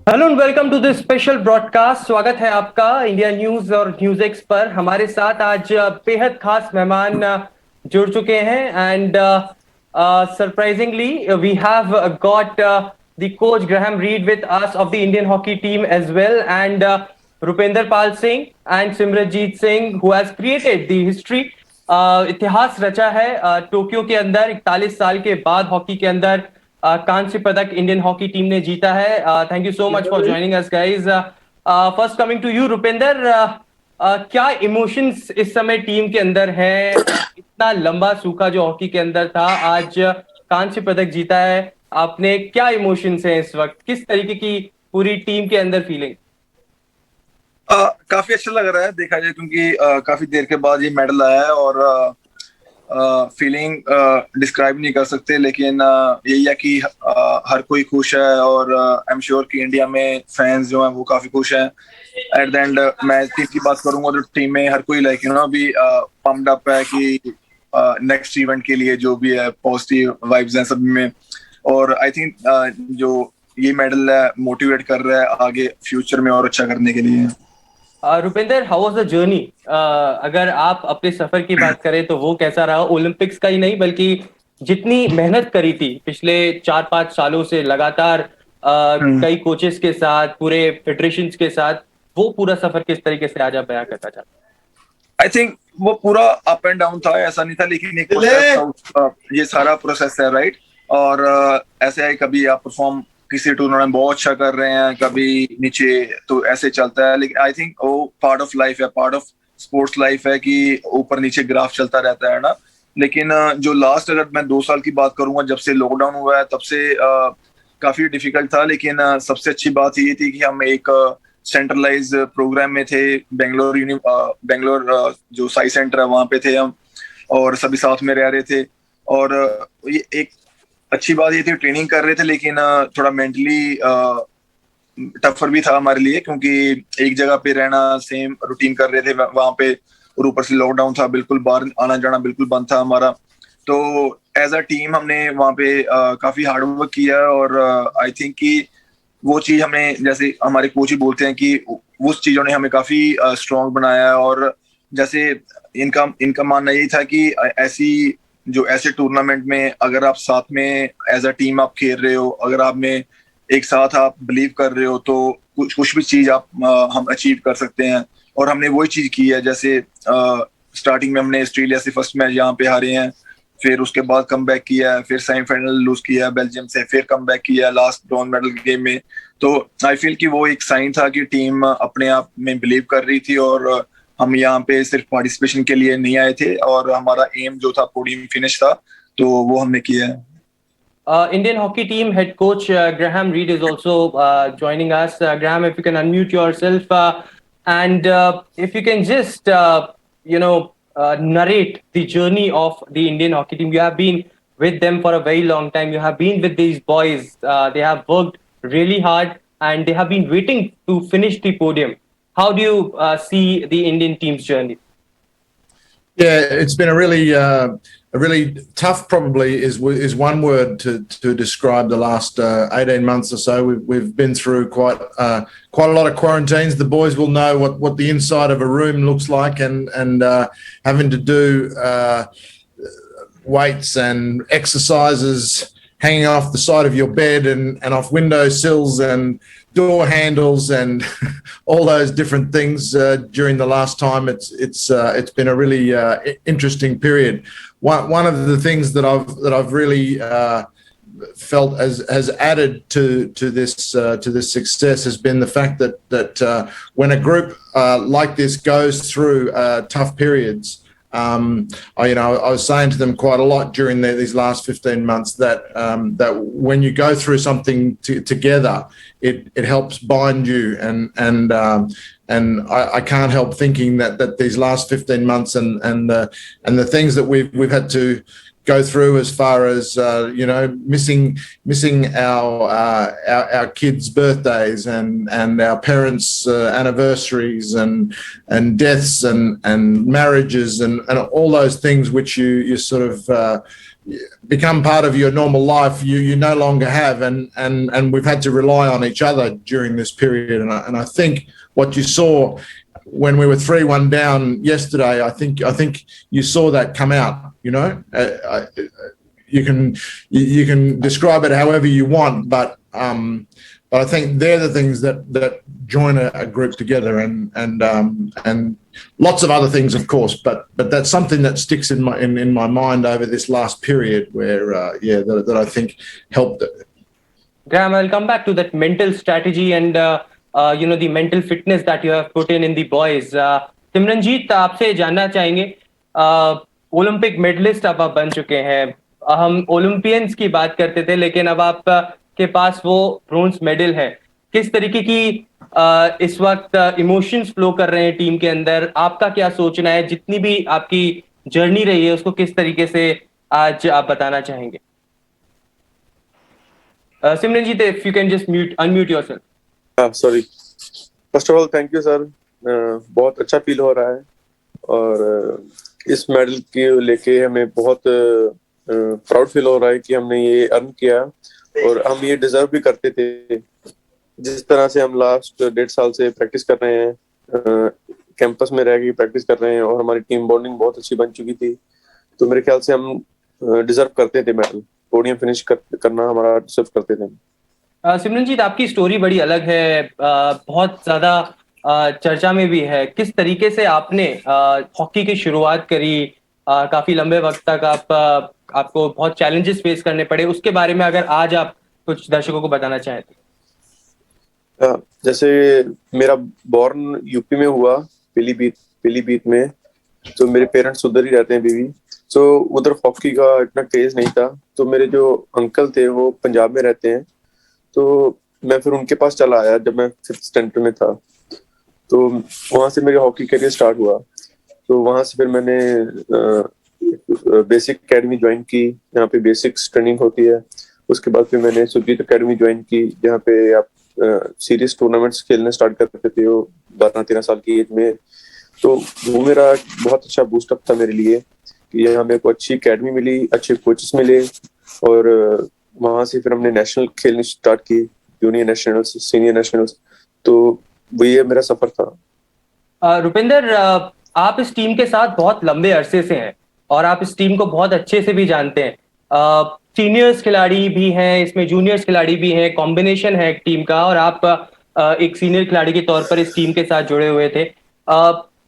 Hello and welcome to this special broadcast. स्वागत है आपका इंडिया न्यूज और न्यूज एक्स पर। हमारे साथ आज बेहद खास मेहमान जुड़ चुके हैं and surprisingly we have got the coach Graham Reid with us of the Indian hockey team as well and Rupinder Pal Singh and Simranjeet Singh who has created the history. इतिहास रचा है टोक्यो के अंदर 41 साल के बाद हॉकी के अंदर कांस्य पदक इंडियन हॉकी टीम ने जीता है। Thank you so much for joining us guys. First coming to you Rupinder, क्या इमोशंस इस समय टीम के अंदर है? इतना लंबा सूखा जो हॉकी के अंदर था, आज कांस्य पदक जीता है आपने, क्या इमोशंस हैं इस वक्त? किस तरीके की पूरी टीम के अंदर फीलिंग? काफी अच्छा लग रहा है देखा जाए, क्योंकि काफी देर के बाद ये मेडल आया है और फीलिंग डिस्क्राइब नहीं कर सकते, लेकिन यही है कि हर कोई खुश है और आई एम श्योर कि इंडिया में फैंस जो हैं वो काफी खुश हैं। एट द एंड मैं टीम की बात करूंगा तो टीम में हर कोई लाइक अभी पम्प्ड अप है कि नेक्स्ट इवेंट के लिए जो भी है पॉजिटिव वाइब्स हैं सब में। और आई थिंक जो ये मेडल है मोटिवेट कर रहा है आगे फ्यूचर में और अच्छा करने के लिए। Rupendra, how was the journey? अगर आप अपने सफर की बात करें तो वो कैसा रहा? ओलंपिक्स का ही नहीं बल्कि जितनी मेहनत करी थी पिछले 4-5 सालों से लगातार कई कोचेस के साथ, पूरे फेडरेशंस के साथ, वो पूरा सफर किस तरीके से आज आप बयां करना चाहते हैं? आई थिंक वो पूरा अप एंड डाउन था, ऐसा नहीं था, लेकिन एक प्रोसेस था। ये सारा प्रोसेस है, राइट। और ऐसे है, कभी आप परफॉर्म किसी टूर्नामेंट में बहुत अच्छा कर रहे हैं, कभी नीचे, तो ऐसे चलता है। लेकिन आई थिंक वो पार्ट ऑफ लाइफ है, पार्ट ऑफ स्पोर्ट्स लाइफ है कि ऊपर नीचे ग्राफ चलता रहता है ना। लेकिन जो लास्ट, अगर मैं 2 साल की बात करूंगा, जब से लॉकडाउन हुआ है तब से काफी डिफिकल्ट था। लेकिन सबसे अच्छी बात ये थी कि हम एक सेंट्रलाइज प्रोग्राम में थे। बेंगलोर जो साई सेंटर है वहां पे थे हम, और सभी साथ में रह रहे थे। और ये एक अच्छी बात ये थी, ट्रेनिंग कर रहे थे, लेकिन थोड़ा मेंटली टफर भी था हमारे लिए, क्योंकि एक जगह पे रहना, सेम रूटीन कर रहे थे वहां पे, और ऊपर से लॉकडाउन था, बिल्कुल बाहर आना जाना बिल्कुल बंद था हमारा। तो एज अ टीम हमने वहां पे काफी हार्ड वर्क किया, और आई थिंक कि वो चीज हमें, जैसे हमारे कोच ही बोलते हैं कि उस चीजों ने हमें काफी स्ट्रांग बनाया। और जैसे इनका इनका मानना यही था कि ऐसी जो ऐसे टूर्नामेंट में अगर आप साथ में एज अ टीम आप खेल रहे हो, अगर आप में एक साथ आप बिलीव कर रहे हो, तो कुछ कुछ भी चीज आप हम अचीव कर सकते हैं। और हमने वही चीज की है। जैसे स्टार्टिंग में हमने ऑस्ट्रेलिया से फर्स्ट मैच यहाँ पे हारे हैं, फिर उसके बाद कम बैक किया है, फिर सेमीफाइनल लूज किया है बेल्जियम से, फिर कम बैक किया लास्ट ब्रॉन्ज मेडल गेम में। तो आई फील कि वो एक साइन था कि टीम अपने आप में बिलीव कर रही थी, और हम यहाँ पे सिर्फ पार्टिसिपेशन के लिए नहीं आए थे, और हमारा एम जो था पोडियम फिनिश था, तो वो हमने किया है। Indian hockey team head coach Graham Reed is also joining us. Graham, if you can unmute yourself and if you can just narrate the journey of the Indian hockey team. You have been with them for a very long time. You have been with these boys. They have worked really hard and they have been waiting to finish the podium. How do you see the Indian team's journey? Yeah, it's been a really tough, probably is one word to describe the last 18 months or so. We've been through quite a lot of quarantines. The boys will know what the inside of a room looks like, and having to do weights and exercises hanging off the side of your bed and off window sills and door handles and all those different things during the last time. It's been a really interesting period. One of the things that I've really felt has added to this success has been the fact that when a group like this goes through tough periods, I was saying to them quite a lot during these last 15 months that when you go through something together, it helps bind you, and I can't help thinking that these last 15 months and the things that we've had to go through, as far as missing our kids' birthdays and our parents' anniversaries and deaths and marriages and all those things which you sort of become part of your normal life, you no longer have, and we've had to rely on each other during this period. And I think what you saw when we were 3-1 down yesterday, I think you saw that come out. You know, you can describe it however you want, but I think they're the things that join a group together, and lots of other things, of course. But that's something that sticks in my mind over this last period, where that I think helped it. Graham, I'll come back to that mental strategy and the mental fitness that you have put in the boys. Simranjeet, आपसे जानना चाहेंगे, Olympic medallist अब आप बन चुके हैं. हम Olympians की बात करते थे, लेकिन अब आप के पास वो ब्रोंज मेडल है. किस तरीके की इस वक्त इमोशंस फ्लो कर रहे हैं टीम के अंदर? आपका क्या सोचना है? जितनी भी आपकी जर्नी रही है उसको किस तरीके से आज आप बताना चाहेंगे? Simranjit, if you can just unmute yourself. Sorry. First of all, thank you, sir. बहुत अच्छा फील हो रहा है, और इस मेडल की लेके हमें बहुत प्राउड फील हो रहा है कि हमने ये अर्न किया, और हम ये डिजर्व भी करते थे. जिस तरह से हम लास्ट 1.5 साल से प्रैक्टिस कर रहे हैं, कैंपस में रह के प्रैक्टिस कर रहे हैं, और हमारी टीम बॉन्डिंग बहुत अच्छी बन चुकी थी, तो मेरे ख्याल से हम डिजर्व करते थे मेडल. पोडियम फिनिश करना हमारा डिजर्व करते थे. सिमरनजीत, आपकी स्टोरी बड़ी अलग है, बहुत ज्यादा चर्चा में भी है. किस तरीके से आपने हॉकी की शुरुआत करी? काफी लंबे वक्त तक आपको बहुत चैलेंजेस फेस करने पड़े. उसके बारे में अगर आज आप कुछ दर्शकों को बताना चाहें तो. जैसे मेरा बॉर्न यूपी में हुआ, पीलीभीत में, तो मेरे पेरेंट्स उधर ही रहते हैं बीवी, तो उधर हॉकी का इतना क्रेज नहीं था. तो मेरे जो अंकल थे वो पंजाब में रहते हैं, तो मैं फिर उनके पास चला आया जब मैं 5th स्टैंडर्ड में था. तो वहां से मेरी हॉकी करियर स्टार्ट हुआ. तो वहां से फिर मैंने बेसिक एकेडमी ज्वाइन की, जहाँ पे बेसिक्स ट्रेनिंग होती है. उसके बाद फिर मैंने सुजीत एकेडमी ज्वाइन की, जहाँ पे आप सीरीज टूर्नामेंट्स खेलने स्टार्ट करते थे वो 12-13 साल की एज में. तो वो मेरा बहुत अच्छा बूस्टअप था मेरे लिए, कि यहाँ मेरे को अच्छी एकेडमी मिली, अच्छे कोचेस मिले, और वहां से फिर हमने नेशनल खेलने स्टार्ट की, जूनियर नेशनल्स, सीनियर नेशनल्स. तो वो ये मेरा सफर था. रुपिंदर, आप इस टीम के साथ बहुत लंबे अरसे से हैं, और आप इस टीम को बहुत अच्छे से भी जानते हैं. सीनियर्स खिलाड़ी भी हैं इसमें, जूनियर्स खिलाड़ी भी हैं, कॉम्बिनेशन है एक टीम का, और आप एक सीनियर खिलाड़ी के तौर पर इस टीम के साथ जुड़े हुए थे.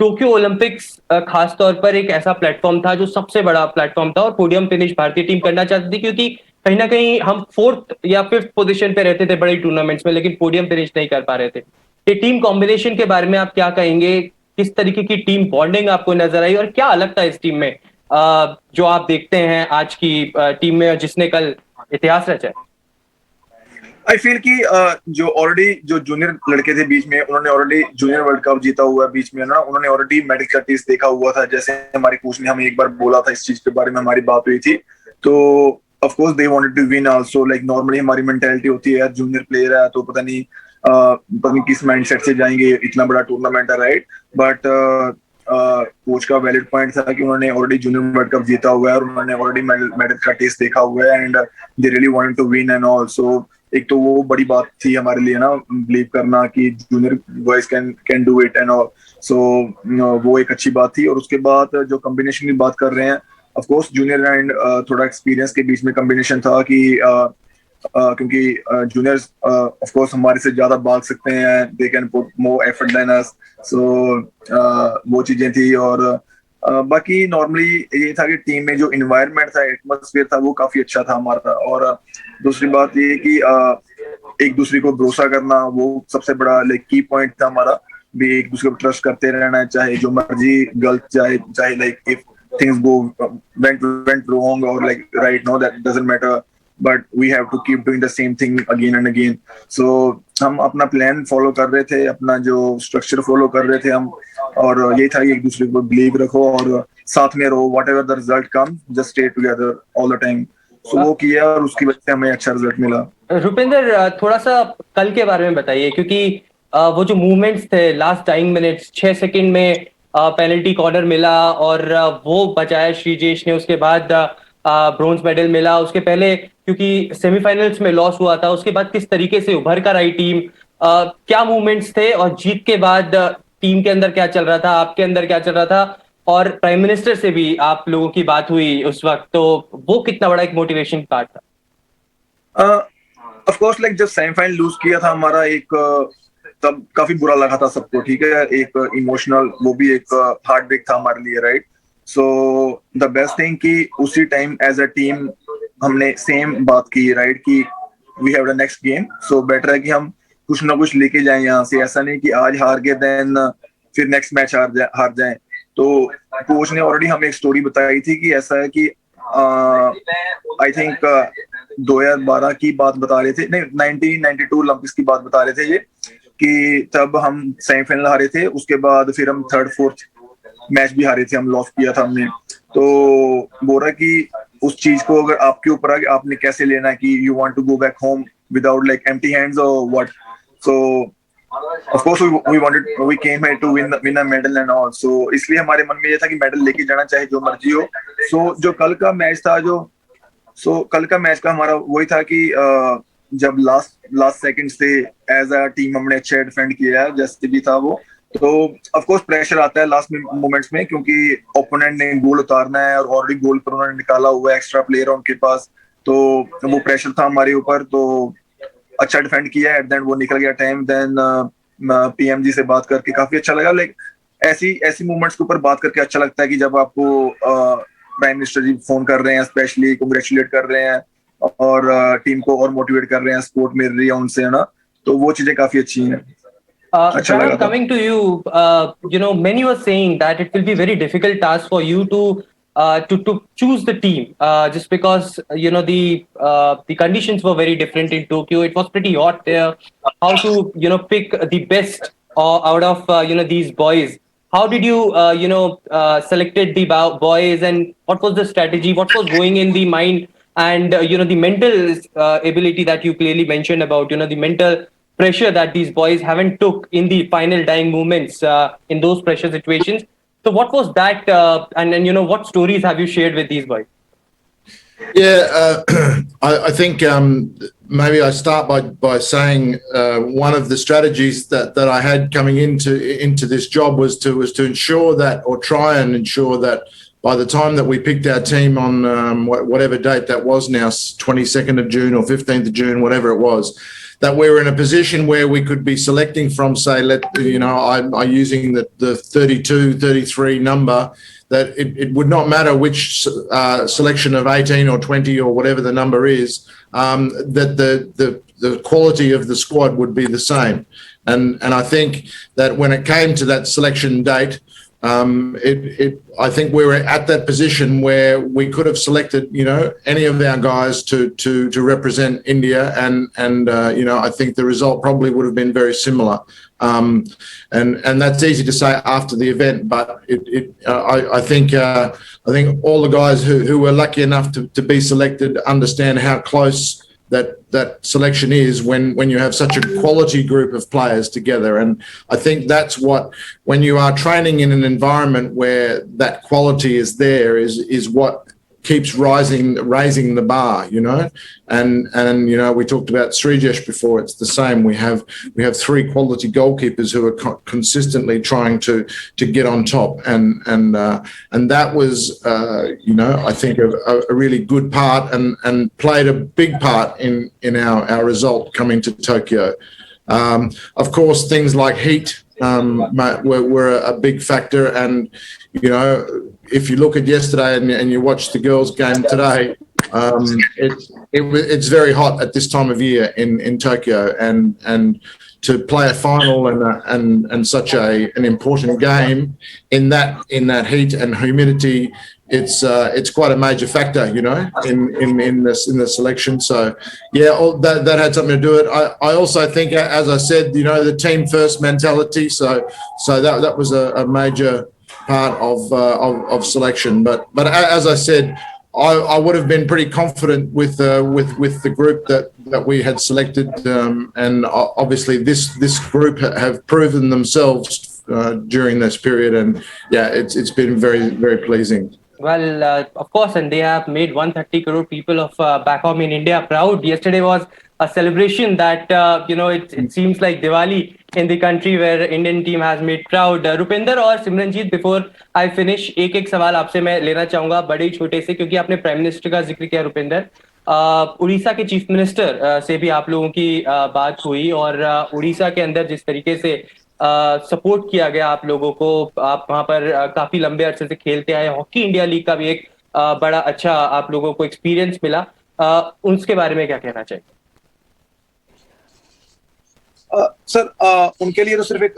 टोक्यो ओलंपिक्स खास तौर पर एक ऐसा प्लेटफॉर्म था जो सबसे बड़ा प्लेटफॉर्म था, और पोडियम फिनिश भारतीय टीम करना चाहती थी, क्योंकि कहीं ना कहीं हम 4th या 5th पोजीशन पे रहते थे बड़ी टूर्नामेंट्स में, लेकिन पोडियम फिनिश नहीं कर पा रहे थे. ये टीम कॉम्बिनेशन के बारे में आप क्या कहेंगे? किस तरीके की टीम बॉन्डिंग आपको नजर आई, और क्या अलग था इस टीम में जो आप देखते हैं आज की टीम में, जिसने कल इतिहास रचा है? आई फील कि जो ऑलरेडी जो जूनियर लड़के थे बीच में, उन्होंने ऑलरेडी जूनियर वर्ल्ड कप जीता हुआ है बीच में ना, उन्होंने ऑलरेडी मेडल का टेस्ट देखा हुआ था. जैसे हमारे कोच ने हमें एक बार बोला था, इस चीज के बारे में हमारी बात हुई थी. तो of course they wanted to win also. Like normally हमारी मेंटालिटी होती है, यार जूनियर प्लेयर है तो पता नहीं किस माइंडसेट से जाएंगे, इतना बड़ा टूर्नामेंट है, राइट. बट कोच का वैलिड पॉइंट था कि उन्होंने ऑलरेडी जूनियर वर्ल्ड कप जीता हुआ है, और उन्होंने ऑलरेडी मेडल का टेस्ट देखा हुआ है, and they really wanted to win and all. So एक तो वो बड़ी बात थी हमारे लिए ना, बिलीव करना कि junior boys can do it and all. So वो एक अच्छी बात थी. और उसके बाद जो कॉम्बिनेशन की बात कर रहे हैं, ऑफ कोर्स जूनियर एंड थोड़ा एक्सपीरियंस के बीच में कॉम्बिनेशन था कि क्योंकि जूनियर्स ऑफ कोर्स हमारे से ज्यादा भाग सकते हैं, they can put more effort than us. So वो चीजें थी. और बाकी नॉर्मली ये था कि टीम में जो इन्वायरमेंट था, एटमॉस्फेयर था, वो काफी अच्छा था हमारा. और दूसरी बात ये कि एक दूसरे को भरोसा करना, वो सबसे बड़ा लाइक की पॉइंट था हमारा भी. एक दूसरे को ट्रस्ट करते रहना, चाहे जो मर्जी गलत जाए, चाहे like if things go went wrong or like right now, that doesn't matter, but we have to keep doing the same thing again and again. So हम अपना प्लान फॉलो कर रहे थे, अपना जो स्ट्रक्चर फॉलो कर रहे थे हम, और ये था कि एक दूसरे को बिलीव रखो और साथ में रहो. Whatever the result come, just stay together all the time. So वो किया, और उसकी वजह से हमें अच्छा रिजल्ट मिला. रुपिंदर, थोड़ा सा कल के बारे में बताइए, क्योंकि वो जो मूवमेंट्स थे लास्ट टाइम मिनट्स, 6 सेकंड में पेनल्टी कॉर्नर मिला और वो बचाया श्रीजेश ने. उसके बाद ब्रोंज मेडल मिला, उसके पहले क्योंकि सेमीफाइनल्स में लॉस हुआ था, उसके बाद किस तरीके से उभर कर आई टीम, क्या मूवमेंट्स थे, और जीत के बाद टीम के अंदर क्या चल रहा था, आपके अंदर क्या चल रहा था, और प्राइम मिनिस्टर से भी आप लोगों की बात हुई उस वक्त, तो वो कितना बड़ा एक मोटिवेशन पार्ट था? ऑफ कोर्स लाइक जब सेमीफाइनल लूज किया था हमारा एक तब काफी बुरा लगा था सबको, ठीक है, एक इमोशनल, वो भी एक हार्ट ब्रेक था हमारे लिए, right. So the best thing कि उसी टाइम एज अ टीम हमने सेम बात की, राइट, कि we have the next game, so better है कि हम कुछ ना कुछ लेके जाएं यहाँ से, ऐसा नहीं कि आज हार गए देन फिर नेक्स्ट मैच हार जाएं। तो कोच ने ऑलरेडी हमें एक स्टोरी बताई थी कि ऐसा है कि आई थिंक 2012 की बात बता रहे थे, नहीं 1992 ओलंपिक्स की बात बता रहे थे ये, कि तब हम सेमीफाइनल हारे थे, उसके बाद फिर हम थर्ड फोर्थ मैच भी हारे थे, हम लॉस किया था हमने। तो बोल रहा कि उस चीज को अगर आपके ऊपर है कि आपने कैसे लेना है, कि you want to go back home without like empty hands और what. So of course we came here to win a medal and all, so इसलिए हमारे मन में ये था कि मेडल लेके जाना चाहे जो मर्जी हो। सो जो कल का मैच था, कल का मैच का हमारा वही था कि जब लास्ट सेकंड से एज अ टीम हमने अच्छा डिफेंड किया है, जैसे भी था वो, तो ऑफ कोर्स प्रेशर आता है लास्ट मोमेंट्स में, क्योंकि ओपोनेंट ने गोल उतारना है और ऑलरेडी गोल पर उन्होंने निकाला हुआ है, एक्स्ट्रा प्लेयर है उनके पास, तो वो प्रेशर था हमारे ऊपर। तो अच्छा डिफेंड किया, एट द एंड वो निकल गया टाइम। देन पीएमजी से बात करके काफी अच्छा लगा, लाइक ऐसी मूवमेंट्स के ऊपर बात करके अच्छा लगता है कि जब आपको प्राइम मिनिस्टर जी फोन कर रहे हैं, स्पेशली कांग्रेचुलेट कर रहे हैं और टीम को और मोटिवेट कर रहे हैं, सपोर्ट मिल रही है उनसे, है ना, तो वो चीजें काफी अच्छी हैं। Pranav, coming to you, many were saying that it will be very difficult task for you to choose the team, just because the conditions were very different in Tokyo. It was pretty hot there. How to pick the best out of these boys? How did you selected the boys, and what was the strategy? What was going in the mind, and the mental ability that you clearly mentioned about, the mental pressure that these boys haven't took in the final dying moments in those pressure situations. So what was that, and what stories have you shared with these boys? Yeah, I think maybe I start by saying one of the strategies that I had coming into this job was to ensure that, or try and ensure that, by the time that we picked our team on whatever date that was now, 22nd of June or 15th of June, whatever it was, that we were in a position where we could be selecting from, say, I'm using the 32, 33 number, that it would not matter which selection of 18 or 20 or whatever the number is, that the quality of the squad would be the same. And I think that when it came to that selection date, I think we were at that position where we could have selected, any of our guys to represent India, and I think the result probably would have been very similar. And that's easy to say after the event, but I think all the guys who were lucky enough to be selected understand how close that selection is when you have such a quality group of players together. And I think that's what, when you are training in an environment where that quality is there, is what keeps raising the bar, and we talked about Srijesh before. It's the same. We have three quality goalkeepers who are consistently trying to get on top, and that was I think a really good part, and played a big part in our result coming to Tokyo. Of course, things like heat were a big factor, and if you look at yesterday and you watch the girls' game today, it's very hot at this time of year in Tokyo, and to play a final and such an important game in that heat and humidity, it's quite a major factor, in the selection. So yeah, that had something to do with it. I also think, as I said, the team first mentality. So that was a major part of selection. But as I said, I would have been pretty confident with the group that we had selected, and obviously this group have proven themselves during this period, and yeah, it's been very, very pleasing. Well, of course, and they have made 130 crore people of back home in India proud. Yesterday was a celebration that it seems like Diwali in the country where Indian team has made proud. Rupinder और Simranjeet, before I finish, एक एक सवाल आपसे मैं लेना चाहूंगा, बड़े ही छोटे से, क्योंकि आपने प्राइम मिनिस्टर का जिक्र किया रुपिंदर। उड़ीसा के चीफ मिनिस्टर से भी आप लोगों की बात हुई, और उड़ीसा के अंदर जिस तरीके से सपोर्ट किया गया आप लोगों को, आप वहां पर काफी लंबे अरसे से खेलते आए, हॉकी इंडिया लीग का भी एक बड़ा अच्छा आप लोगों को एक्सपीरियंस मिला, उसके बारे में क्या कहना चाहिए? सर उनके लिए तो सिर्फ एक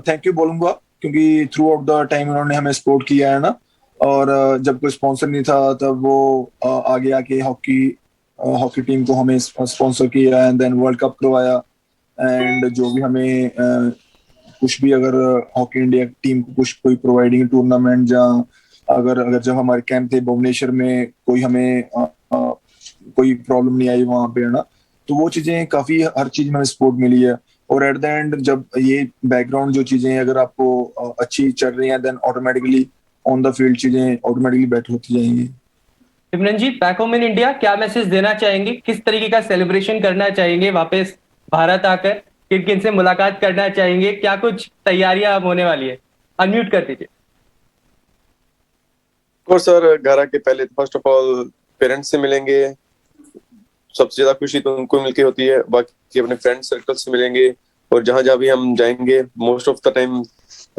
थैंक यू बोलूंगा, क्योंकि थ्रू आउट द टाइम उन्होंने हमें सपोर्ट किया है ना, और जब कोई स्पॉन्सर नहीं था तब वो आगे आके हॉकी टीम को हमें स्पॉन्सर किया, एंड देन वर्ल्ड कप करवाया, एंड जो भी हमें कुछ भी अगर हॉकी इंडिया टीम को कुछ कोई प्रोवाइडिंग टूर्नामेंट, जहाँ अगर जब हमारे कैंप थे भुवनेश्वर में, कोई हमें कोई प्रॉब्लम नहीं आई वहां पे, है ना, तो वो चीजें काफी, हर चीज में हमें सपोर्ट मिली है। और एट द एंड जब ये बैकग्राउंड जो चीजें अगर आपको अच्छी चल रही हैं, then automatically on the field चीजें ऑटोमेटिकली बेटर होती जाएंगी। Simranjeet, back home in India क्या मैसेज देना चाहेंगे, किस तरीके का सेलिब्रेशन करना चाहेंगे वापस भारत आकर, किन किन से मुलाकात करना चाहेंगे, क्या कुछ तैयारियां अब होने वाली है? अनम्यूट कर दीजिए। सर, घर आके पहले फर्स्ट ऑफ ऑल पेरेंट्स से मिलेंगे, सबसे ज्यादा खुशी तो उनको मिलके होती है, बाकी अपने फ्रेंड सर्कल से मिलेंगे, और जहां जहां भी हम जाएंगे मोस्ट ऑफ द टाइम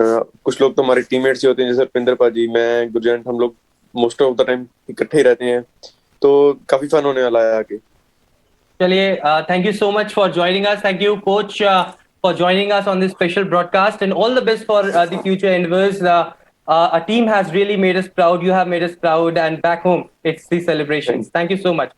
कुछ लोग तो हमारे टीममेट्स ही होते हैं, जैसे रुपिंदर पाजी, मैं, गुरजंट, हम लोग मोस्ट ऑफ द टाइम इकट्ठे ही रहते हैं, तो काफी फन होने वाला है आगे। चलिए, thank you so much for joining us, thank you coach for joining us on this special broadcast, and all the best for the future endeavors. A team has really made us proud, you have made us proud, and back home it's the celebrations. Thank you so much.